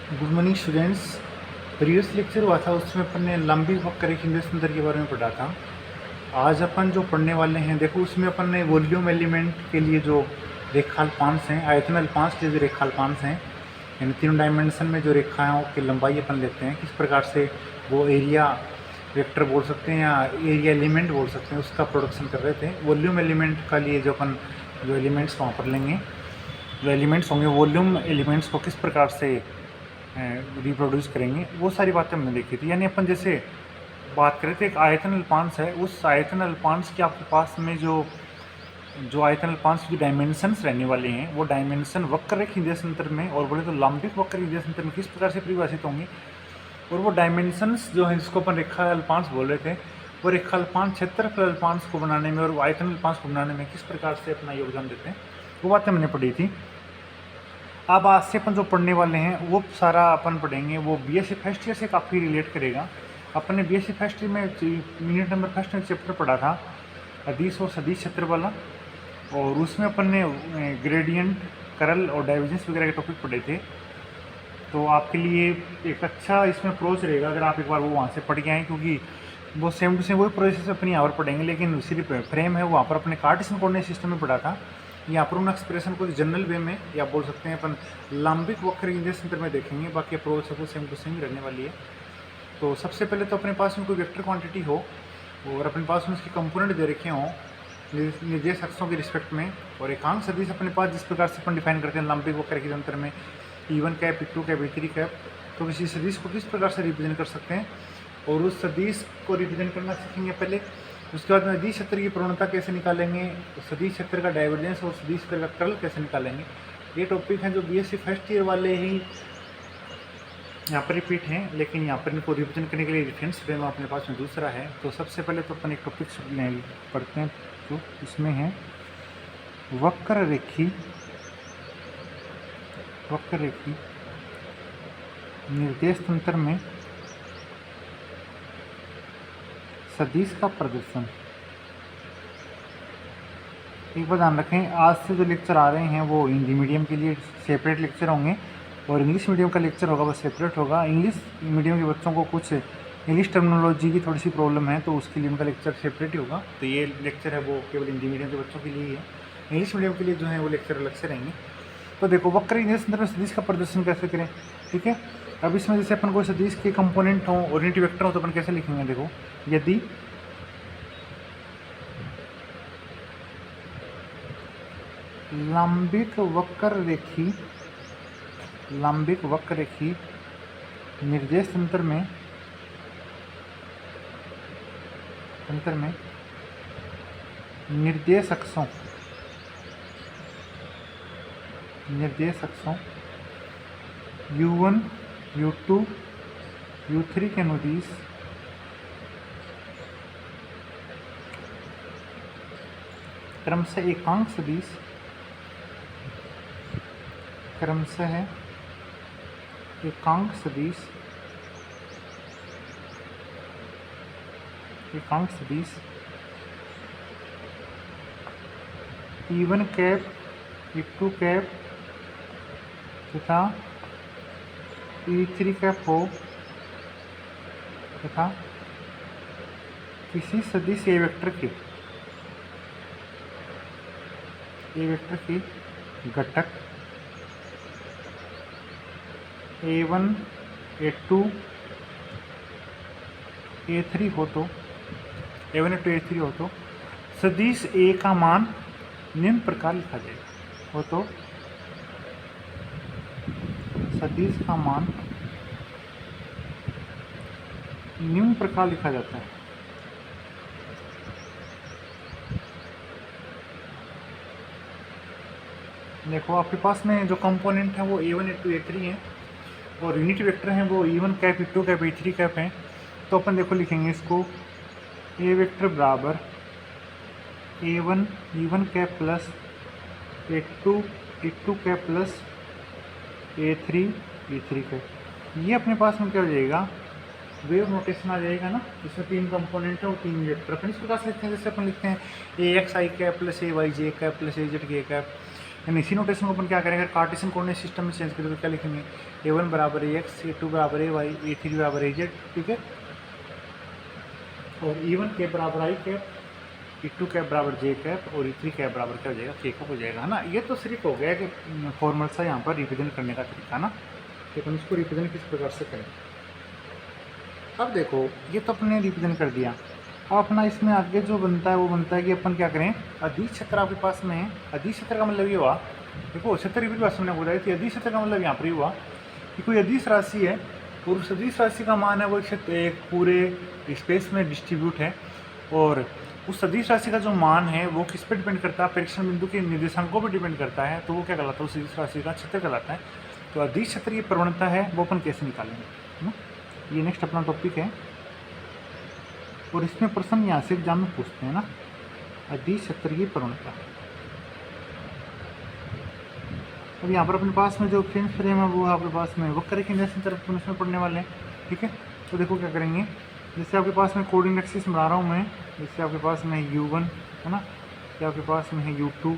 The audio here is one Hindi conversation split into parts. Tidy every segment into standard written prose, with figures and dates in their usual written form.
Good morning students. Previous lecture हुआ था उसमें अपन ने लंबी वक्र रेखा तंत्र के बारे में पढ़ा था। आज अपन जो पढ़ने वाले हैं देखो उसमें अपन ने वॉल्यूम एलिमेंट के लिए जो रेखाल्पांश हैं, आयतन अल्पांश के जो रेखाल्पांश हैं, यानी तीनों डायमेंशन में जो रेखाओं की लंबाई अपन लेते हैं, किस प्रकार से वो एरिया वेक्टर बोल सकते हैं या एरिया एलिमेंट बोल सकते हैं, उसका प्रोडक्शन कर रहे थे। वॉल्यूम एलिमेंट का लिए जो अपन जो एलिमेंट्स वहाँ पर लेंगे, जो एलिमेंट्स होंगे वॉल्यूम एलिमेंट्स को किस प्रकार से रिप्रोड्यूस करेंगे, वो सारी बातें हमने देखी थी। यानी अपन जैसे बात करें तो एक आयतन अल्पांश है, उस आयतन अल्पांश के आपके पास में जो आयतन अल्पांश की डायमेंशंस रहने वाले हैं, वो डायमेंशन वक्र रेखा तंत्र में और बोले तो लंबिक वक्र रेखा तंत्र में किस प्रकार से परिभाषित होंगे, और वो डायमेंशंस जो है जिसको अपन रेखा अल्पांश बोल रहे थे, वो रेखा अल्पांश क्षेत्रफल अल्पांश को बनाने में और आयतन अल्पांश को बनाने में किस प्रकार से अपना योगदान देते हैं, वो बातें हमने पढ़ी थी। अब आज से अपन जो पढ़ने वाले हैं वो सारा अपन पढ़ेंगे, वो बीएससी फर्स्ट ईयर से काफ़ी रिलेट करेगा। अपन ने बीएससी फर्स्ट ईयर में यूनिट नंबर फर्स्ट में चैप्टर पढ़ा था अदिश और सदिश क्षेत्र वाला, और उसमें अपन ने ग्रेडियंट, करल और डाइवर्जेंस वगैरह के टॉपिक पढ़े थे। तो आपके लिए एक अच्छा इसमें अप्रोच रहेगा अगर आप एक बार वो वहाँ से पढ़ के आएँ, क्योंकि वो सेम टू सेम वही प्रोसेस अपनी यहाँ पर पढ़ेंगे, लेकिन सिर्फ फ्रेम है वहाँ पर अपने कार्टेशियन कोऑर्डिनेट सिस्टम में पढ़ा था। यहाँ पर उन एक्सप्रेशन को जनरल वे में या बोल सकते हैं अपन लंबिक वक्र रेखा तंत्र में देखेंगे, बाकी अप्रोच है वो सेम टू सेम रहने वाली है। तो सबसे पहले तो अपने पास में कोई वेक्टर क्वांटिटी हो और अपने पास में उसके कंपोनेंट दे रखे हों निर्देश अक्षों के रिस्पेक्ट में, और एकांक सदिश अपने पास जिस प्रकार से अपन डिफाइन करते हैं लंबिक वक्र रेखा तंत्र में E1 cap, E2 cap, E3 cap, तो किसी सदिश को किस प्रकार से रिप्रेजेंट कर सकते हैं और उस सदिश को रिप्रेजेंट करना सीखेंगे पहले। उसके बाद में सदिश क्षेत्र की प्रवणता कैसे निकालेंगे, सदिश क्षेत्र का डाइवर्जेंस और सदिश क्षेत्र का कर्ल कैसे निकालेंगे। ये टॉपिक हैं जो बीएससी फर्स्ट ईयर वाले ही यहाँ पर रिपीट हैं, लेकिन यहाँ पर इनको रिप्रेजेंट करने के लिए रेफरेंस फ्रेम अपने पास में दूसरा है। तो सबसे पहले तो अपन एक टॉपिक पढ़ते हैं जो इसमें है वक्र रेखी निर्देश तंत्र में सदिश का प्रदर्शन। एक बात ध्यान रखें, आज से जो लेक्चर आ रहे हैं वो हिंदी मीडियम के लिए सेपरेट लेक्चर होंगे और इंग्लिश मीडियम का लेक्चर होगा वो सेपरेट होगा। इंग्लिश मीडियम के बच्चों को कुछ इंग्लिश टर्मिनोलॉजी की थोड़ी सी प्रॉब्लम है, तो उसके लिए उनका लेक्चर सेपरेट ही होगा। तो ये लेक्चर है वो केवल हिंदी मीडियम के बच्चों के लिए ही है, इंग्लिश मीडियम के लिए जो है वो लेक्चर अलग से रहेंगे। तो देखो वक्र रेखा तंत्र में सदिश का प्रदर्शन कैसे करें, ठीक है। अब इसमें जैसे अपन कोई सदिश के कंपोनेंट हों और यूनिट वेक्टर हो तो अपन कैसे लिखेंगे, देखो यदि लंबिक वक्र रेखी निर्देश तंत्र में निर्देश अक्षों U1, U2, U3 के अनुदिश क्रमशः एकांक सदिश E1 कैप, E2 कैप तथा E3 कैप हो तथा किसी सदिश ए वेक्टर के घटक A1, A2, A3 हो तो सदिश A का मान निम्न प्रकार लिखा जाएगा। सदिश का मान निम्न प्रकार लिखा जाता है। देखो आपके पास में जो कंपोनेंट है वो A1, A2, A3 हैं और यूनिट वेक्टर हैं वो E1 cap, E2 cap, E3 cap हैं। तो अपन देखो लिखेंगे इसको ए वेक्टर बराबर A1 E1 cap plus A2 E2 cap plus A3 E3 cap. ये अपने पास में क्या हो जाएगा, वेव नोटेशन आ जाएगा ना, इसमें तीन कंपोनेंट है और तीन वेक्टर। अपन इस प्रकार से लिखते हैं जैसे अपन लिखते हैं ए एक्स आई कैप प्लस ए वाई जे कैप प्लस ए जेड के कैप, यानी इसी नोटेशन को अपन क्या करेंगे, कार्टेशियन कोऑर्डिनेट सिस्टम में चेंज करें तो क्या लिखेंगे, a1 बराबर ax, a2 बराबर ay, a3 बराबर az, ठीक है, और e1 कैप बराबर आई कैप, e2 कैप बराबर जे कैप और e3 कैप बराबर क्या हो जाएगा, के कैप हो जाएगा, है ना। ये तो सिर्फ हो गया कि फॉर्मल सा यहाँ पर रिप्रेजेंट करने का तरीका ना, कि अपन इसको रिप्रेजेंट किस प्रकार से करें। अब देखो ये तो अपने रिप्रेजेंट कर दिया, अब अपना इसमें आगे जो बनता है वो बनता है कि अपन क्या करें, अदिश क्षेत्र आपके पास में है। अदिश क्षेत्र का मतलब ये हुआ, देखो क्षेत्र की भाषा में बोला थी, अदिश क्षेत्र का मतलब यहाँ पर ही हुआ कि कोई अदिश राशि है और उस अदिश राशि का मान है वो क्षेत्र एक पूरे स्पेस में डिस्ट्रीब्यूट है, और उस अदिश राशि का जो मान है वो किस पे डिपेंड करता है, परीक्षण बिंदु के निर्देशांकों पर डिपेंड करता है, तो वो क्या कहलाता है, उस अदिश राशि का क्षेत्र कहलाता है। तो अदिश क्षेत्र की प्रवणता है वो अपन कैसे निकालेंगे, है ना। ये नेक्स्ट अपना टॉपिक है, और इसमें प्रश्न यहाँ से एग्जाम में पूछते हैं ना, अदिश क्षेत्र की प्रवणता। अब यहाँ पर अपने पास में जो फ्रेंच फ्रेम है वो आपके पास में वक्र रेखा इंडेक्स तरफ उसमें पढ़ने वाले हैं, ठीक है। तो देखो क्या करेंगे, जैसे आपके पास में कोऑर्डिनेट एक्सिस बना रहा हूँ मैं, जैसे आपके पास में u1 है ना, ये आपके पास में है u2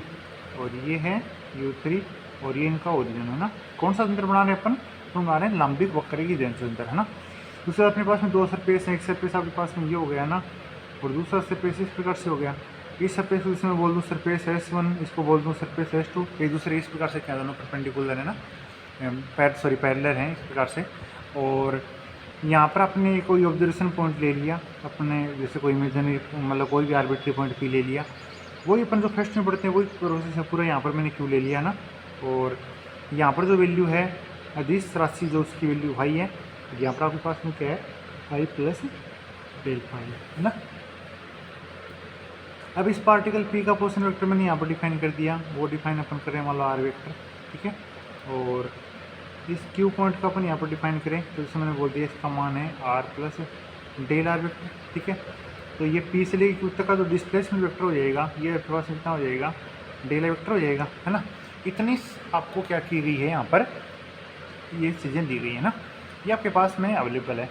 और ये है u3 और ये इनका ओरिजिन है ना। कौन सा तंत्र बना रहे हैं अपन, तो बना रहे हैं लंबिक वक्र की तंत्र, है ना। दूसरा अपने पास में दो सरफेस हैं, एक सरफेस आपके पास में ये हो गया ना, और दूसरा सरफेस इस प्रकार से हो गया। इस सरफेस को इसमें बोल दूँ सरफेस S1, इसको बोल दूँ सरफेस S2, एक दूसरे इस प्रकार से क्या दोनों परपेंडिकुलर है ना, पैरेलल हैं इस प्रकार से। और यहाँ पर आपने कोई ऑब्जर्वेशन पॉइंट ले लिया अपने, जैसे कोई इमेजिनरी मतलब कोई भी आर्बिट्री पॉइंट पी ले लिया, वही अपन जो फर्स्ट में पढ़ते हैं वही प्रोसेस है पूरा, यहाँ पर मैंने क्यू ले लिया ना। और यहाँ पर जो वैल्यू है अदिश राशि जो उसकी वैल्यू y है, यहाँ पर आपके पास में क्या है y प्लस डेल फाई है ना। अब इस पार्टिकल p का पोजीशन वेक्टर मैंने यहाँ पर डिफाइन कर दिया, वो डिफाइन अपन करें मान लो r वेक्टर, ठीक है। और इस q पॉइंट का अपन यहाँ पर डिफाइन करें तो जैसे मैंने बोल दिया इसका मान है r plus del r vector, ठीक है। तो ये p से लेकर q तक का जो डिस्प्लेसमेंट वेक्टर हो जाएगा, ये आपके पास कितना हो जाएगा, डेल वेक्टर हो जाएगा, है ना। इतनी आपको क्या की गई है यहाँ पर, ये चीज़ें दी गई है ना, ये आपके पास में अवेलेबल है।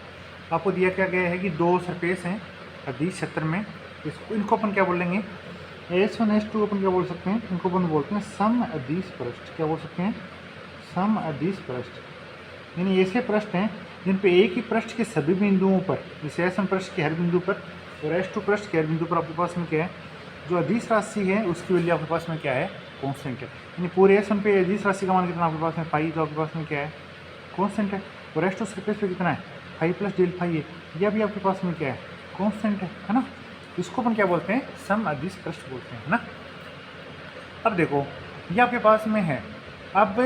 आपको दिया क्या गया है कि दो सरफेस हैं अदिश क्षेत्र में, इसको इनको अपन क्या बोलेंगे, S1 S2 अपन क्या बोल सकते हैं, इनको अपन बोलते हैं सम अदिश पृष्ठ, क्या बोल सकते हैं, सम अदिश पृष्ठ। यानी ऐसे पृष्ठ हैं जिन पे एक ही पृष्ठ के सभी बिंदुओं पर, जैसे S1 पृष्ठ के हर बिंदु पर और S2 पृष्ठ के हर बिंदु पर आपके पास में क्या है, जो अदिश राशि है उसकी वैल्यू आपके पास में क्या है, कॉन्स्टेंट है। यानी पूरे S1 पे अदिश राशि का मान कितना आपके पास में पाई, जो आपके पास में क्या है, कॉन्स्टेंट है। और S2 सरफेस पे कितना है, फाई प्लस डेल फाई है, यह भी आपके पास में क्या है, कॉन्स्टेंट है ना। इसको अपन क्या बोलते हैं, सम अदिश पृष्ठ बोलते हैं, है ना। अब देखो ये आपके पास में है, अब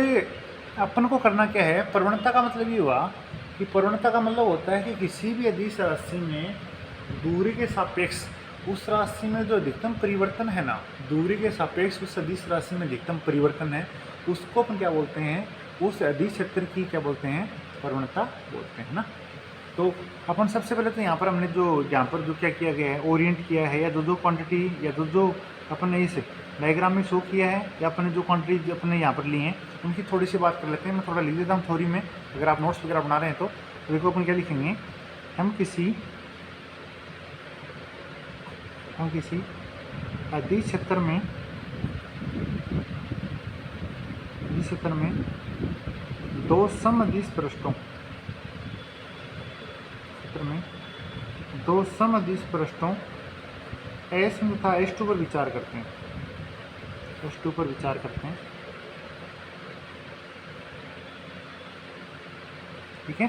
अपन को करना क्या है, प्रवणता का मतलब ये हुआ कि प्रवणता का मतलब होता है कि किसी भी अदिश राशि में दूरी के सापेक्ष उस राशि में जो अधिकतम परिवर्तन है ना, दूरी के सापेक्ष उस अदिश राशि में अधिकतम परिवर्तन है, उसको अपन क्या बोलते हैं, उस अदिश क्षेत्र की क्या बोलते हैं, प्रवणता बोलते हैं ना। तो अपन सबसे पहले तो यहाँ पर हमने जो यहाँ पर जो क्या किया गया है, ओरिएंट किया है, या जो क्वांटिटी या जो अपन ने इस डायग्राम में शो किया है, या अपन ने जो क्वांटिटी अपने यहाँ पर ली हैं उनकी थोड़ी सी बात कर लेते हैं। मैं थोड़ा लिख देता हूँ थ्योरी में, अगर आप नोट्स वगैरह बना रहे हैं तो देखो अपन क्या लिखेंगे, हम किसी अदिश क्षेत्र में दो सम अदिश पृष्ठों S1 तथा S2 पर विचार करते हैं, ठीक है,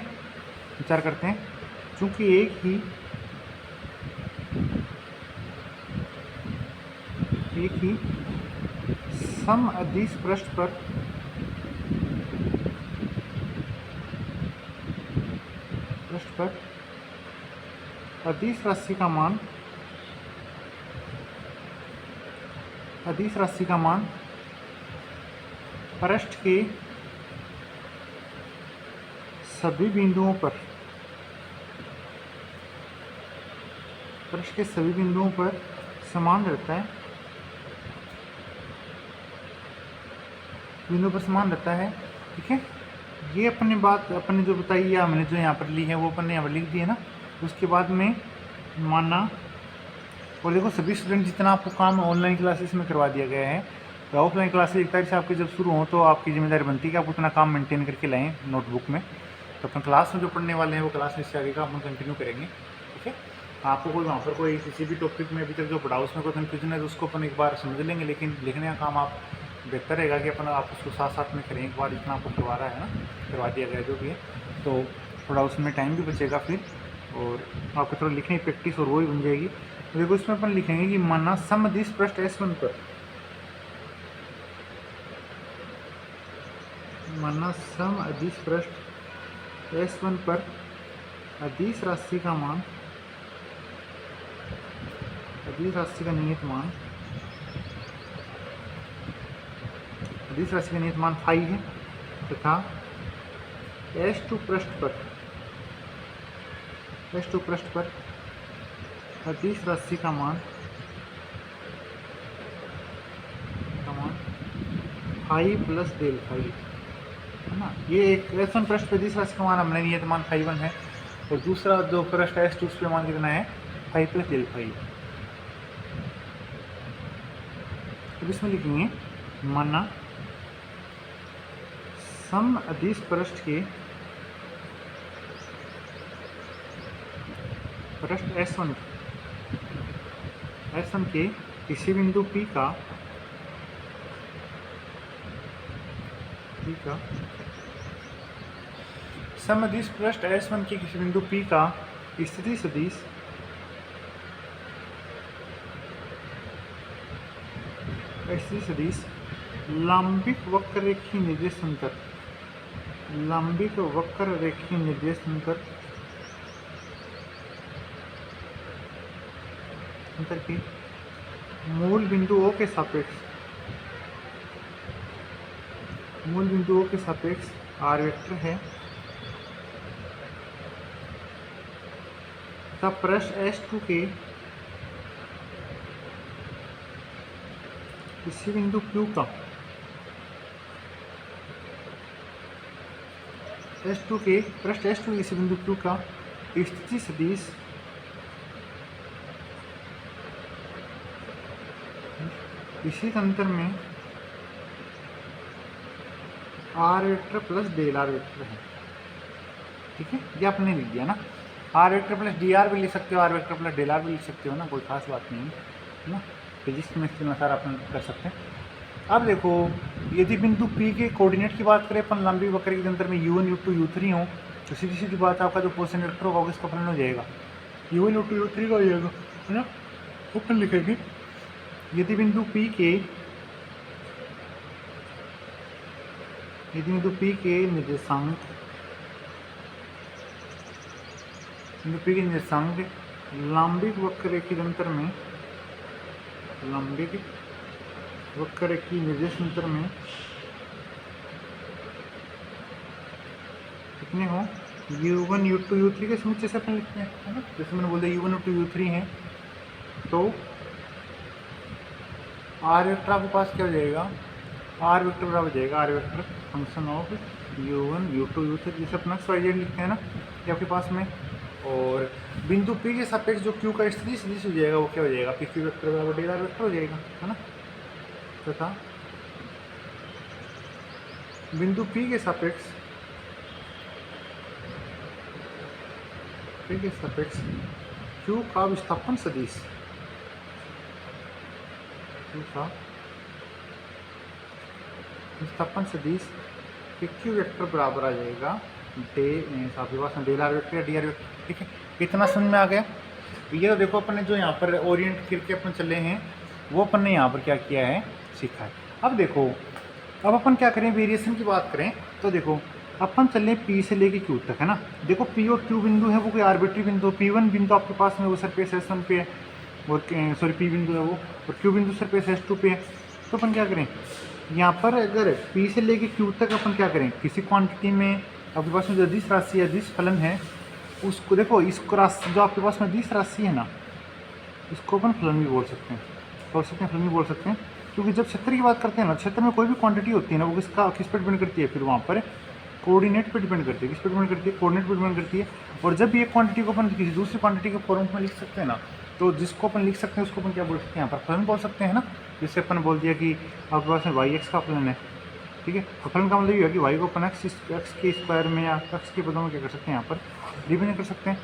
विचार करते हैं। चूंकि एक ही सम अदिश पृष्ठ पर अदिश राशि का मान पृष्ठ के सभी बिंदुओं पर समान रहता है, ठीक है। ये अपने जो बताई या हमने जो यहाँ पर ली है वो अपन ने यहाँ पर लिख दी है ना। उसके बाद में माना, और देखो सभी स्टूडेंट जितना आपको काम ऑनलाइन क्लासेस में करवा दिया गया है, तो ऑफलाइन क्लासेज एक तारीख से आपकी जब शुरू हों तो आपकी जिम्मेदारी बनती है कि आप उतना काम मेंटेन करके लाएँ नोटबुक में। तो अपन क्लास में जो पढ़ने वाले हैं वो क्लास में इससे आगे का अपन कंटिन्यू करेंगे, ठीक है। आपको कोई वहाँ पर कोई किसी भी टॉपिक में अभी तक जो पढ़ा उसमें कोई कन्फ्यूजन है तो उसको अपन एक बार समझ लेंगे, लेकिन लिखने का काम आप बेहतर रहेगा कि अपन आप उसको साथ साथ में करें। एक बार इतना आपको करवा रहा है ना, करवा दिया गया जो भी है, तो थोड़ा उसमें टाइम भी बचेगा फिर, और आपको थोड़ा लिखने की प्रैक्टिस और वो भी बन जाएगी। तो देखो इसमें अपन लिखेंगे कि माना समदिश पृष्ठ S1 पर, माना सम अदिश पृष्ठ S1 पर अदिश राशि का मान, अदिश राशि का नियत मान, अदिश राशि का नियत मान 5 है तथा S2 पृष्ठ पर, S2 पृष्ठ पर अदिश राशि का मान 5 प्लस डेल 5 है ना। ये एक S1 पृष्ठ पर अदिश राशि का मान हमने नियत मान 5 है, और दूसरा जो पृष्ठ S2 उस पर मान कितना है 5 प्लस डेल 5। अब इसमें लिखेंगे माना सम अदिश पृष्ठ के, पृष्ठ S1 के किसी बिंदु P का सम अदिश पृष्ठ S1 के किसी बिंदु P का स्थिति सदिश लंबिक वक्र रेखीय निर्देशांतर, लंबिक वक्र रेखीय निर्देशांतर अंतर की मूल बिंदु O के सापेक्ष, मूल बिंदु O के सापेक्ष R वेक्टर है तथा पृष्ठ S2 के किसी बिंदु Q का, S2 के पृष्ठ S2 के किसी बिंदु Q का स्थिति सदिश इसी अंतर में R vector plus del R vector है, ठीक है। ये आपने लिख दिया ना, R वेक्टर प्लस DR भी लिख सकते हो, R vector plus del R भी लिख सकते हो ना, कोई खास बात नहीं है ना। फिजिक्स में इसके अनुसार अपन कर सकते हैं। अब देखो यदि बिंदु P के कोऑर्डिनेट की बात करें अपन लंबी वक्र के अंतर में U1 U2 U3 हो, तो सीधी सीधी बात आपका जो पोजीशन वेक्टर होगा उसका फलन हो जाएगा U1 U2 U3 का हो जाएगा, है ना। अपन लिखेंगे यदि बिंदु P के, यदि बिंदु P के निर्देशांक, बिंदु P के निर्देशांक लंबिक वक्र रेखीय अंतर में, लंबिक वक्र रेखीय निर्देशांतर में कितने हो U1 U2 U3 के समुच्चय से अपन लिखते हैं, है ना। जैसे मैंने बोल दिया U1 U2 U3 हैं, तो R वेक्टर आपके पास क्या हो जाएगा, R वेक्टर बराबर हो जाएगा R vector function of U1 U2 U3, जैसे अपना XYZ लिखते हैं ना ये आपके पास में। और बिंदु P के सापेक्ष जो Q का स्थिति सदिश हो जाएगा वो क्या हो जाएगा, PQ वेक्टर बराबर डेल R वेक्टर हो जाएगा, है ना। तथा बिंदु P के सापेक्ष, P के सापेक्ष Q का विस्थापन सदिश, Q का विस्थापन सदिश PQ वेक्टर बराबर आ जाएगा आपके पास डेल R वेक्टर या DR वेक्टर, ठीक है। इतना समझ में आ गया। ये तो देखो अपन ने जो यहाँ पर ओरिएंट करके अपन चले हैं वो अपन ने यहाँ पर क्या किया है, सीखा है। अब देखो अब अपन क्या करें, वेरिएशन की बात करें तो देखो अपन चले P से लेके Q तक, है ना। देखो P और Q बिंदु है वो कोई आर्बिट्री बिंदु, P1 बिंदु आपके पास में वो सरफेस S1 पे है, और सॉरी P बिंदु है वो, और Q बिंदु सरफेस S2 पे है। तो अपन क्या करें यहाँ पर, अगर P से लेके Q तक अपन क्या करें, किसी क्वांटिटी में आपके पास में जो अदिश राशि या अदिश फलन है उसको देखो, इसको राशि जो आपके पास में अदिश राशि है ना इसको अपन फलन भी बोल सकते हैं, फलन भी बोल सकते हैं। क्योंकि जब क्षेत्र की बात करते हैं ना, क्षेत्र में कोई भी क्वांटिटी होती है ना वो किस पर डिपेंड करती है, फिर वहाँ पर कोऑर्डिनेट पे डिपेंड करती है, किस पर डिपेंड करती है, कोऑर्डिनेट पर डिपेंड करती है। और जब भी एक क्वांटिटी को अपन किसी दूसरी क्वांटिटी के फॉर्म में लिख सकते हैं ना, तो जिसको अपन लिख सकते हैं उसको अपन क्या बोल सकते हैं, यहाँ पर फलन बोल सकते हैं ना। जिससे अपन बोल दिया कि आपके पास में वाई एक्स का फलन है, ठीक है। तो फलन का मतलब ये है कि वाई को अपन एक्स के स्क्वायर में या एक्स के पदों में क्या कर सकते हैं, यहाँ पर रिप्रेजेंट कर सकते हैं।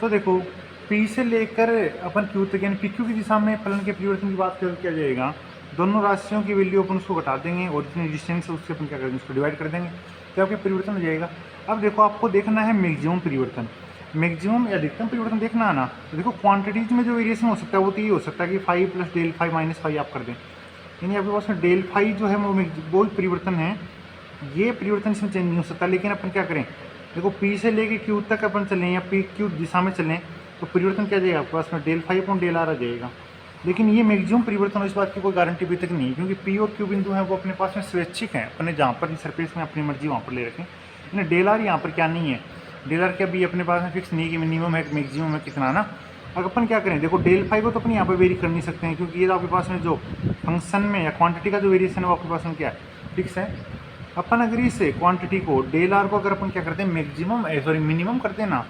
तो देखो पी से लेकर अपन क्यू तक यानी पी क्यू की दिशा में फलन के परिवर्तन की बात कर किया जाएगा। दोनों राशियों की वैल्यू अपन उसको घटा देंगे और जितनी डिस्टेंस है उससे अपन क्या कर देंगे, उसको डिवाइड कर देंगे, तो आपके परिवर्तन हो जाएगा। अब देखो आपको देखना है मैक्सिमम परिवर्तन, मैक्सिमम या अधिकतम परिवर्तन देखना है ना। तो देखो क्वांटिटीज में जो वेरिएशन हो सकता है वो तो ये हो सकता है कि five plus del five minus five आप कर दें, यानी आपके पास में डेल फाइव जो है वो परिवर्तन है, ये परिवर्तन इसमें चेंज नहीं हो सकता। लेकिन अपन क्या करें, देखो पी से लेके क्यू तक अपन चलें या पी क्यू दिशा में चलें तो परिवर्तन क्या जाएगा आपके पास में del five upon del R आ जाएगा। लेकिन ये मैक्सिमम परिवर्तन हो इस बात की कोई गारंटी अभी तक नहीं है, क्योंकि पी और क्यू बिंदु हैं वो अपने पास में स्वैच्छिक हैं, अपने जहाँ पर सरफेस में अपनी मर्जी वहाँ पर ले रखें। यानी डेल आर यहाँ पर क्या नहीं है, डेल आर क्या भी अपने पास में फिक्स नहीं कि मिनिमम है मैक्सिमम है कितना ना। अगर अपन क्या करें, देखो डेल फाइव को तो अपन यहाँ पर वेरी कर नहीं सकते हैं, क्योंकि ये आपके पास में जो फंक्शन में या क्वांटिटी का जो वेरिएशन है वो आपके पास में क्या है, फिक्स है। अपन अगर इसे क्वांटिटी को डेल आर को अगर अपन क्या करते हैं मैक्सिमम मिनिमम करते हैं ना,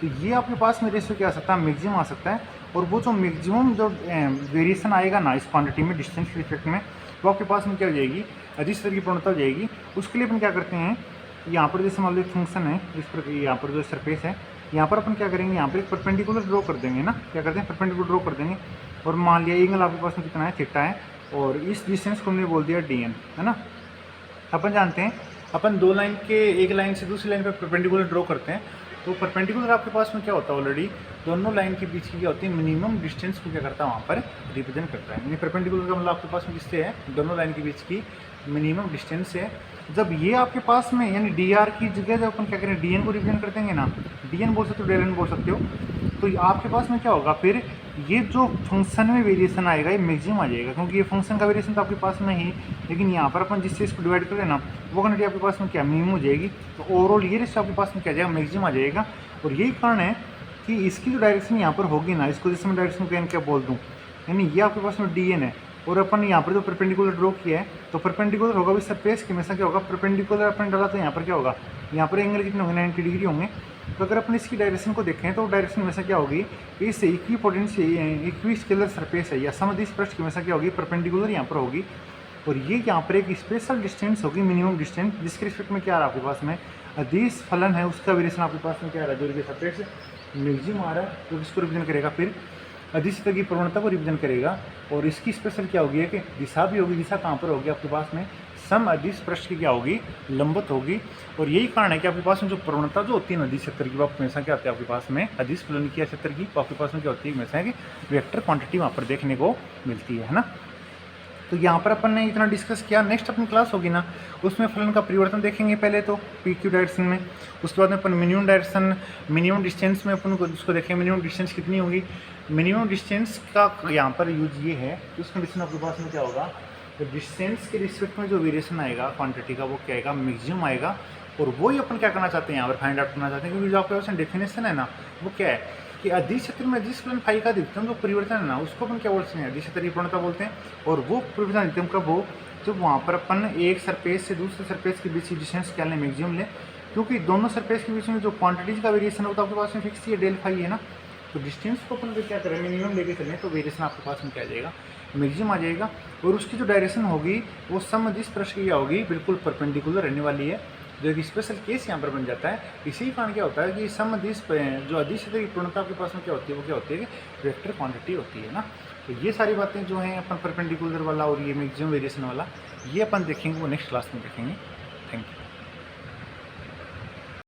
तो ये आपके पास में रेशियो क्या आ सकता है, मैक्सिमम आ सकता है। और वो जो मैक्सिमम जो वेरिएशन आएगा ना इस क्वांटिटी में डिस्टेंस के रिस्पेक्ट में, वो आपके पास में क्या हो जाएगी, अधिक स्तर की पूर्णता हो जाएगी। उसके लिए अपन क्या करते हैं, यहाँ पर जैसे मान लो फंक्शन है इस पर, यहाँ पर जो सरफेस है यहाँ पर अपन क्या करेंगे, यहाँ पर एक परपेंडिकुलर ड्रॉ कर देंगे ना, क्या करते हैं परपेंडिकुलर ड्रॉ कर देंगे। और मान लिया एंगल आपके पास में कितना है, थीटा है, और इस डिस्टेंस को हमने बोल दिया dn, है ना। अपन जानते हैं अपन दो लाइन के एक लाइन से दूसरी लाइन पर परपेंडिकुलर ड्रॉ करते हैं, तो परपेंडिकुलर आपके पास में क्या होता है, ऑलरेडी दोनों लाइन के बीच की क्या होती है, मिनिमम डिस्टेंस को क्या करता है वहाँ पर रिप्रेजेंट करता है। यानी परपेंडिकुलर का मतलब आपके पास में किससे है, दोनों लाइन के बीच की मिनिमम डिस्टेंस है। जब ये आपके पास में यानी डी आर की जगह जब अपन क्या करें डी एन को रिप्रेजेंट कर देंगे ना, डी एन बोल सकते हो डेल एन बोल सकते हो, तो आपके पास में क्या होगा फिर, ये जो फंक्शन में वेरिएशन आएगा ये मैक्सिमम आ जाएगा, क्योंकि ये फंक्शन का वेरिएशन तो आपके पास में ही, लेकिन यहाँ पर अपन जिससे इसको डिवाइड करें ना वो क्वांटिटी आपके पास में क्या मिनिमम हो जाएगी। तो ओवरऑल ये रेशियो आपके पास में क्या जाएगा, मैक्सिमम आ जाएगा। और यही कारण है कि इसकी जो डायरेक्शन यहाँ पर होगी ना, इसको जैसे मैं डायरेक्शन को क्या बोल दूँ, यानी ये आपके पास में डी एन है, और अपन यहाँ पर जो परपेंडिकुलर ड्रॉ किया है तो परपेंडिकुलर होगा भी सरफेस के हमेशा क्या होगा, परपेंडिकुलर अपन डाला तो यहाँ पर क्या होगा, यहाँ पर एंगल कितने होंगे 90 डिग्री होंगे। तो अगर अपन इसकी डायरेक्शन को देखें तो डायरेक्शन हमेशा क्या होगी, इस इक्वी स्केलर सरफेस है या समदिश पृष्ठ की हमेशा क्या होगी, परपेंडिकुलर यहाँ पर होगी। और ये यहाँ पर एक स्पेशल डिस्टेंस होगी, मिनिमम डिस्टेंस, जिसके रिस्पेक्ट में क्या आ रहा है आपके पास में अदिश फलन है, उसका वेरिएशन आपके पास में क्या आ रहा है, जो सरफेस मैक्सिमम आ रहा है, तो इसको रिप्रेजेंट करेगा फिर अदिश की प्रवणता को रिप्रेजेंट करेगा। और इसकी स्पेशल क्या होगी कि दिशा भी होगी, दिशा कहाँ पर होगी आपके पास में, सम अदिश पृष्ठ की क्या होगी, लंबवत होगी। और यही कारण है कि आपके पास में जो प्रवणता जो होती है अदिश क्षेत्र की, वो हमेशा क्या होती है आपके पास में अदिश फलन की क्षेत्र की, तो आपके पास में क्या होती है हमेशा कि वेक्टर क्वांटिटी वहाँ पर देखने को मिलती है ना। तो यहाँ पर अपन ने इतना डिस्कस किया। नेक्स्ट अपनी क्लास होगी ना, उसमें फलन का परिवर्तन देखेंगे पहले तो पी क्यू डायरेक्शन में, उसके बाद में अपन मिनिमम डायरेक्शन मिनिमम डिस्टेंस में अपन को उसको देखेंगे, मिनिमम डिस्टेंस कितनी होगी। मिनिमम डिस्टेंस का यहाँ पर यूज ये है, उस कंडीशन आपके पास में क्या होगा, तो डिस्टेंस के रिस्पेक्ट में जो वेरिएशन आएगा क्वांटिटी का वो क्या आएगा, मैक्सिमम आएगा। और वही अपन क्या करना चाहते हैं यहाँ पर फाइंड आउट करना चाहते हैं, क्योंकि जो आपके पास डेफिनेशन है ना वो क्या है कि अदिश क्षेत्र में अदिश फलन फाई का अधिकतम जो परिवर्तन है ना उसको अपन क्या बोलते हैं, अदिश क्षेत्र की प्रवणता बोलते हैं। और वो परिवर्तन अधिकतम कब हो, जब वहाँ पर अपन एक सरफेस से दूसरे सरफेस के बीच की डिस्टेंस क्या लें, मैक्सिमम लें, क्योंकि दोनों सरफेस के बीच में जो क्वांटिटीज का वेरिएशन है वो तो आपके पास में फिक्स है, डेल फाई है ना। तो डिस्टेंस को अपन क्या करें, मिनिमम लेके चलें तो वेरिएशन आपके पास में क्या आ जाएगा, मैक्सिमम आ जाएगा। और उसकी जो डायरेक्शन होगी वो सम अदिश पृष्ठ की क्या होगी, बिल्कुल परपेंडिकुलर रहने वाली है, जो एक स्पेशल केस यहाँ पर बन जाता है। इसी कारण क्या होता है कि सम अदिश जो अदिश क्षेत्र की पूर्णता आपके पास में क्या होती है, वो क्या होती है कि वेक्टर क्वांटिटी होती है ना। तो ये सारी बातें जो हैं अपन परपेंडिकुलर वाला और ये मैक्सिमम वेरिएशन वाला ये अपन देखेंगे, वो नेक्स्ट क्लास में देखेंगे। Thank you.